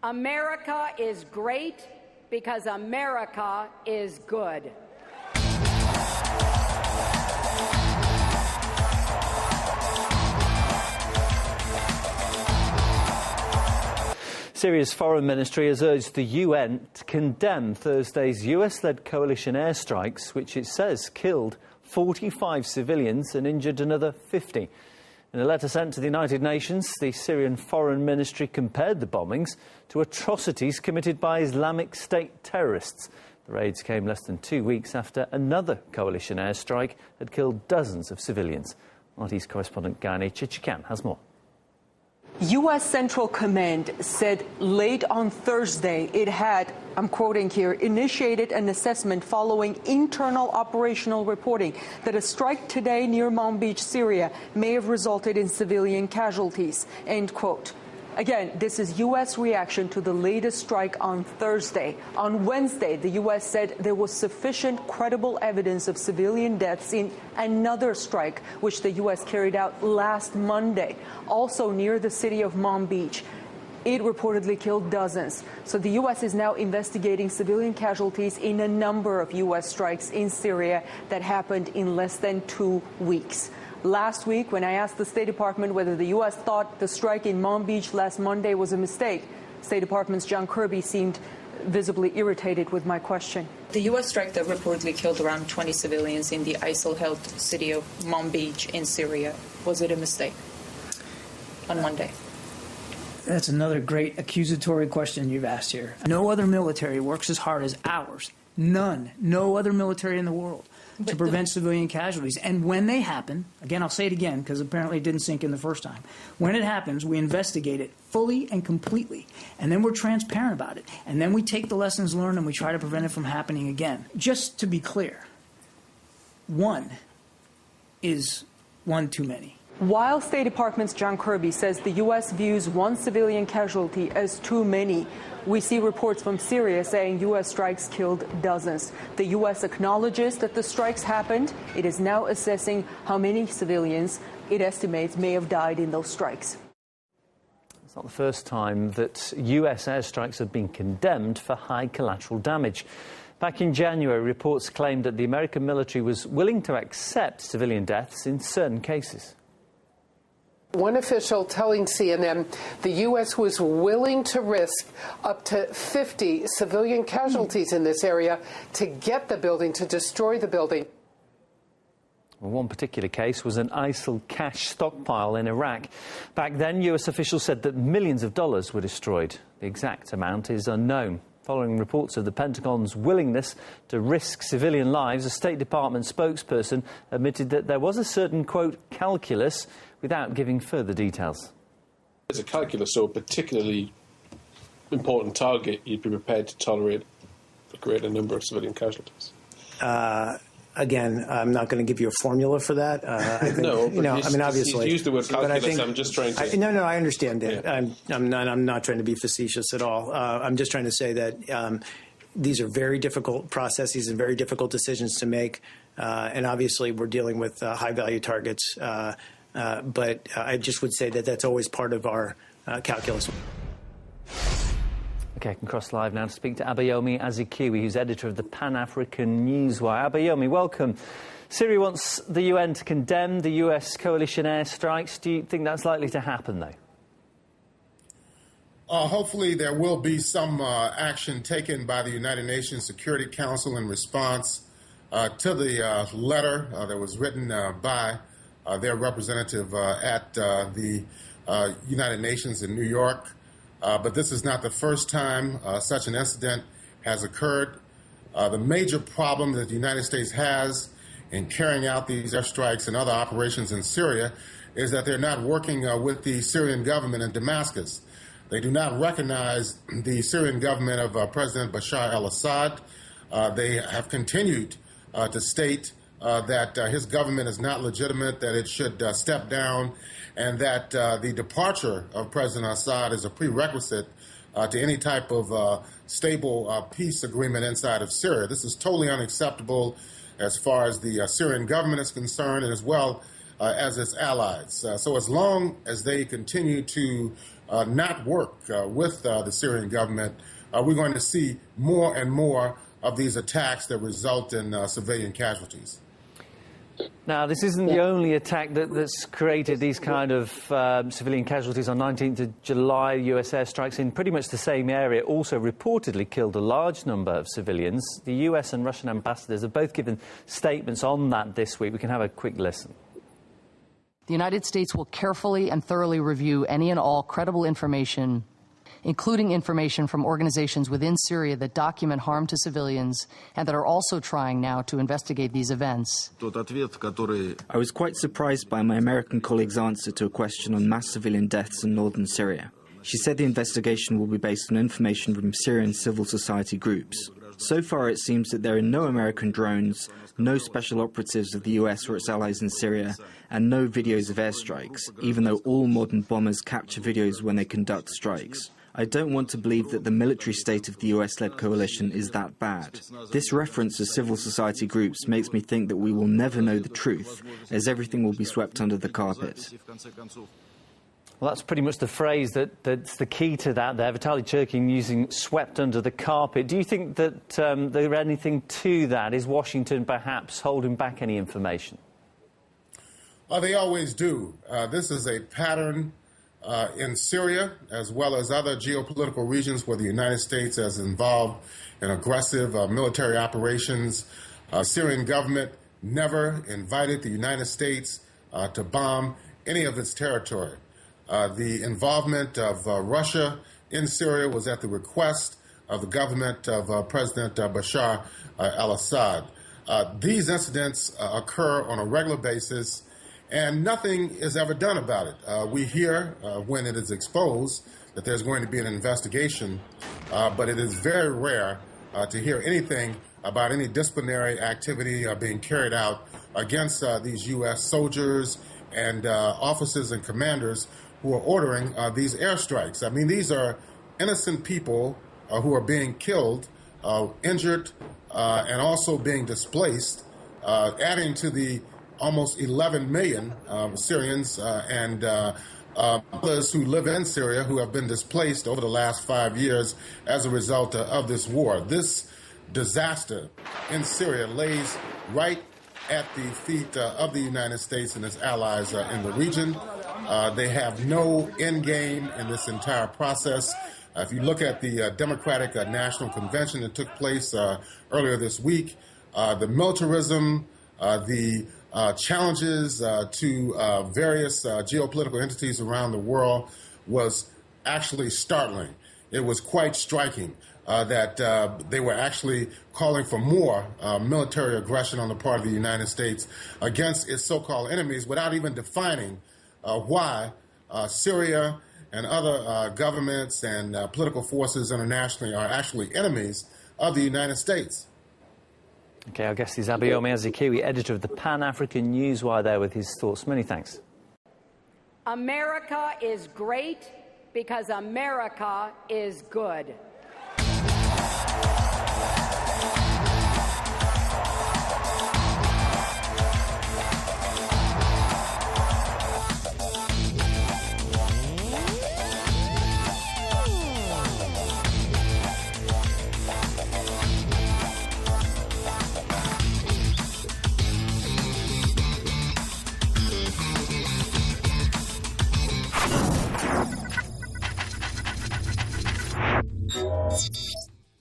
America is great because America is good. Syria's foreign ministry has urged the UN to condemn Thursday's US-led coalition airstrikes, which it says killed 45 civilians and injured another 50. In a letter sent to the United Nations, the Syrian foreign ministry compared the bombings to atrocities committed by Islamic State terrorists. The raids came less than 2 weeks after another coalition airstrike had killed dozens of civilians. RT's correspondent Gani Chichikan has more. U.S. Central Command said late on Thursday it had, I'm quoting here, initiated an assessment following internal operational reporting that a strike today near Mom Beach, Syria, may have resulted in civilian casualties, end quote. Again, this is U.S. reaction to the latest strike on Thursday. On Wednesday, the U.S. said there was sufficient credible evidence of civilian deaths in another strike, which the U.S. carried out last Monday, also near the city of Mom Beach. It reportedly killed dozens. So the U.S. is now investigating civilian casualties in a number of U.S. strikes in Syria that happened in less than 2 weeks. Last week, when I asked the State Department whether the U.S. thought the strike in Mom Beach last Monday was a mistake, State Department's John Kirby seemed visibly irritated with my question. The U.S. strike that reportedly killed around 20 civilians in the ISIL-held city of Mom Beach in Syria, was it a mistake on Monday? That's another great accusatory question you've asked here. No other military works as hard as ours. None. No other military in the world to prevent civilian casualties. And when they happen, again, I'll say it again because apparently it didn't sink in the first time. When it happens, we investigate it fully and completely. And then we're transparent about it. And then we take the lessons learned and we try to prevent it from happening again. Just to be clear, one is one too many. While State Department's John Kirby says the U.S. views one civilian casualty as too many, we see reports from Syria saying U.S. strikes killed dozens. The U.S. acknowledges that the strikes happened. It is now assessing how many civilians it estimates may have died in those strikes. It's not the first time that US airstrikes have been condemned for high collateral damage. Back in January, reports claimed that the American military was willing to accept civilian deaths in certain cases. One official telling CNN the U.S. was willing to risk up to 50 civilian casualties in this area to get the building, to destroy the building. Well, one particular case was an ISIL cash stockpile in Iraq. Back then, US officials said that millions of dollars were destroyed. The exact amount is unknown. Following reports of the Pentagon's willingness to risk civilian lives, a State Department spokesperson admitted that there was a certain, quote, calculus, without giving further details. As a calculus, so a particularly important target, you'd be prepared to tolerate a greater number of civilian casualties. Again, I'm not going to give you a formula for that. I think, no, but I mean, obviously. You used the word calculus. I'm just trying to. No, I understand that. Yeah. I'm not trying to be facetious at all. I'm just trying to say that these are very difficult processes and very difficult decisions to make. And obviously, we're dealing with high-value targets. But I just would say that that's always part of our calculus. OK, I can cross live now to speak to Abayomi Azikiwe, who's editor of the Pan-African Newswire. Abayomi, welcome. Syria wants the UN to condemn the US coalition airstrikes. Do you think that's likely to happen, though? Hopefully there will be some action taken by the United Nations Security Council in response to the letter that was written by their representative at the United Nations in New York. But this is not the first time such an incident has occurred. The major problem that the United States has in carrying out these airstrikes and other operations in Syria is that they're not working with the Syrian government in Damascus. They do not recognize the Syrian government of President Bashar al-Assad. They have continued to state that his government is not legitimate, that it should step down, and that the departure of President Assad is a prerequisite to any type of stable peace agreement inside of Syria. This is totally unacceptable as far as the Syrian government is concerned, and as well as its allies. So as long as they continue to not work with the Syrian government, we're going to see more and more of these attacks that result in civilian casualties. Now, this isn't the only attack that's created these kind of civilian casualties. On 19th of July, US airstrikes in pretty much the same area also reportedly killed a large number of civilians. The US and Russian ambassadors have both given statements on that this week. We can have a quick listen. The United States will carefully and thoroughly review any and all credible information, including information from organizations within Syria that document harm to civilians and that are also trying now to investigate these events. I was quite surprised by my American colleague's answer to a question on mass civilian deaths in northern Syria. She said the investigation will be based on information from Syrian civil society groups. So far, it seems that there are no American drones, no special operatives of the US or its allies in Syria, and no videos of airstrikes, even though all modern bombers capture videos when they conduct strikes. I don't want to believe that the military state of the US-led coalition is that bad. This reference to civil society groups makes me think that we will never know the truth, as everything will be swept under the carpet. Well, that's pretty much the phrase that's the key to that there. Vitaly Churkin using swept under the carpet. Do you think that there anything to that? Is Washington perhaps holding back any information? They always do. This is a pattern in Syria, as well as other geopolitical regions where the United States is involved in aggressive military operations. Syrian government never invited the United States to bomb any of its territory. The involvement of Russia in Syria was at the request of the government of President Bashar al-Assad. These incidents occur on a regular basis, and nothing is ever done about it. We hear when it is exposed that there's going to be an investigation, but it is very rare to hear anything about any disciplinary activity being carried out against these U.S. soldiers and officers and commanders who are ordering these airstrikes. I mean, these are innocent people who are being killed, injured, and also being displaced, adding to the almost 11 million Syrians and others who live in Syria who have been displaced over the last 5 years as a result of this war. This disaster in Syria lays right at the feet of the United States and its allies in the region. They have no end game in this entire process. If you look at the Democratic National Convention that took place earlier this week, the militarism, the challenges to various geopolitical entities around the world was actually startling. It was quite striking that they were actually calling for more military aggression on the part of the United States against its so-called enemies without even defining why Syria and other governments and political forces internationally are actually enemies of the United States. OK, our guest is Abayomi Azikiwe, editor of the Pan-African Newswire, there with his thoughts. Many thanks. America is great because America is good.